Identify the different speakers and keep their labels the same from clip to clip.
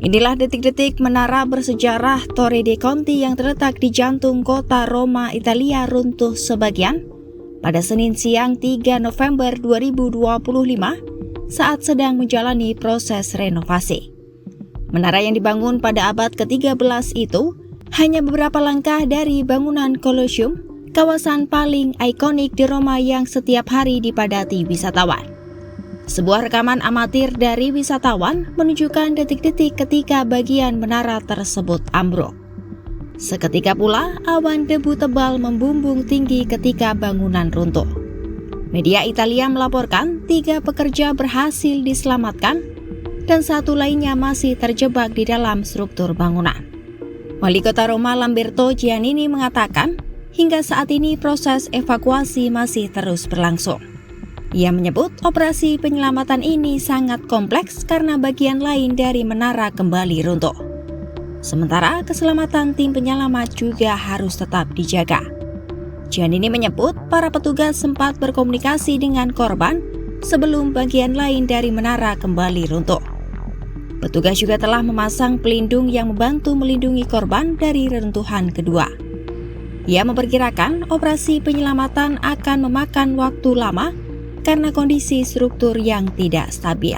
Speaker 1: Inilah detik-detik menara bersejarah Torre dei Conti yang terletak di jantung kota Roma, Italia runtuh sebagian pada Senin siang 3 November 2025 saat sedang menjalani proses renovasi. Menara yang dibangun pada abad ke-13 itu hanya beberapa langkah dari bangunan Colosseum, kawasan paling ikonik di Roma yang setiap hari dipadati wisatawan. Sebuah rekaman amatir dari wisatawan menunjukkan detik-detik ketika bagian menara tersebut ambruk. Seketika pula, awan debu tebal membumbung tinggi ketika bangunan runtuh. Media Italia melaporkan 3 pekerja berhasil diselamatkan dan 1 lainnya masih terjebak di dalam struktur bangunan. Wali Kota Roma Lamberto Giannini mengatakan, hingga saat ini proses evakuasi masih terus berlangsung. Ia menyebut operasi penyelamatan ini sangat kompleks karena bagian lain dari menara kembali runtuh. Sementara keselamatan tim penyelamat juga harus tetap dijaga. Giannini menyebut para petugas sempat berkomunikasi dengan korban sebelum bagian lain dari menara kembali runtuh. Petugas juga telah memasang pelindung yang membantu melindungi korban dari reruntuhan kedua. Ia memperkirakan operasi penyelamatan akan memakan waktu lama karena kondisi struktur yang tidak stabil.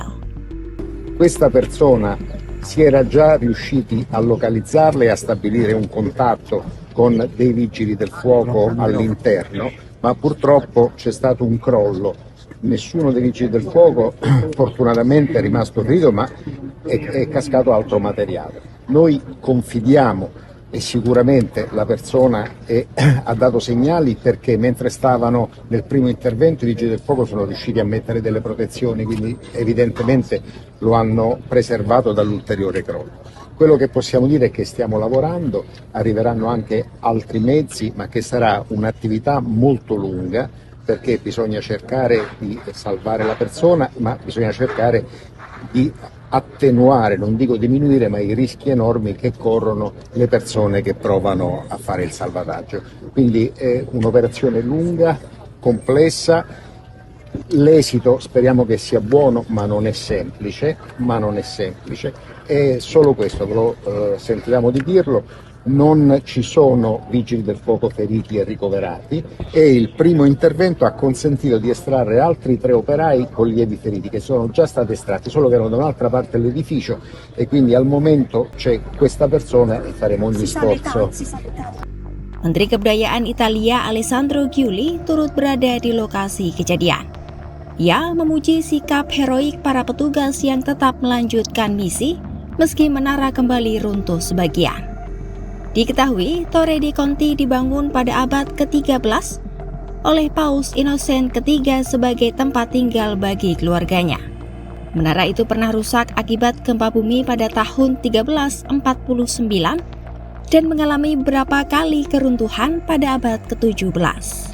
Speaker 2: Questa persona si era già riusciti a localizzarla e a stabilire un contatto con dei vigili del fuoco all'interno, ma purtroppo c'è stato un crollo. Nessuno dei vigili del fuoco fortunatamente è rimasto ferito, ma è cascato altro materiale. Noi confidiamo e sicuramente la persona ha dato segnali, perché mentre stavano nel primo intervento i vigili del fuoco sono riusciti a mettere delle protezioni, quindi evidentemente lo hanno preservato dall'ulteriore crollo. Quello che possiamo dire è che stiamo lavorando, arriveranno anche altri mezzi, ma che sarà un'attività molto lunga, perché bisogna cercare di salvare la persona, ma bisogna cercare di attenuare, non dico diminuire, ma i rischi enormi che corrono le persone che provano a fare il salvataggio. Quindi è un'operazione lunga, complessa, l'esito speriamo che sia buono, ma non è semplice, è solo questo, ve lo sentiamo di dirlo. Non ci sono vigili del fuoco feriti e ricoverati, e il primo intervento ha consentito di estrarre altri 3 operai con lievi feriti che sono già stati estratti, solo che erano da un'altra parte dell'edificio, e quindi al momento c'è questa persona e faremo ogni sforzo.
Speaker 1: Menteri Kebudayaan Italia Alessandro Giuli turut berada di lokasi kejadian. Ia memuji sikap heroik para petugas yang tetap melanjutkan misi meski menara kembali runtuh sebagian. Diketahui, Torre dei Conti dibangun pada abad ke-13 oleh Paus Innocent III sebagai tempat tinggal bagi keluarganya. Menara itu pernah rusak akibat gempa bumi pada tahun 1349 dan mengalami beberapa kali keruntuhan pada abad ke-17.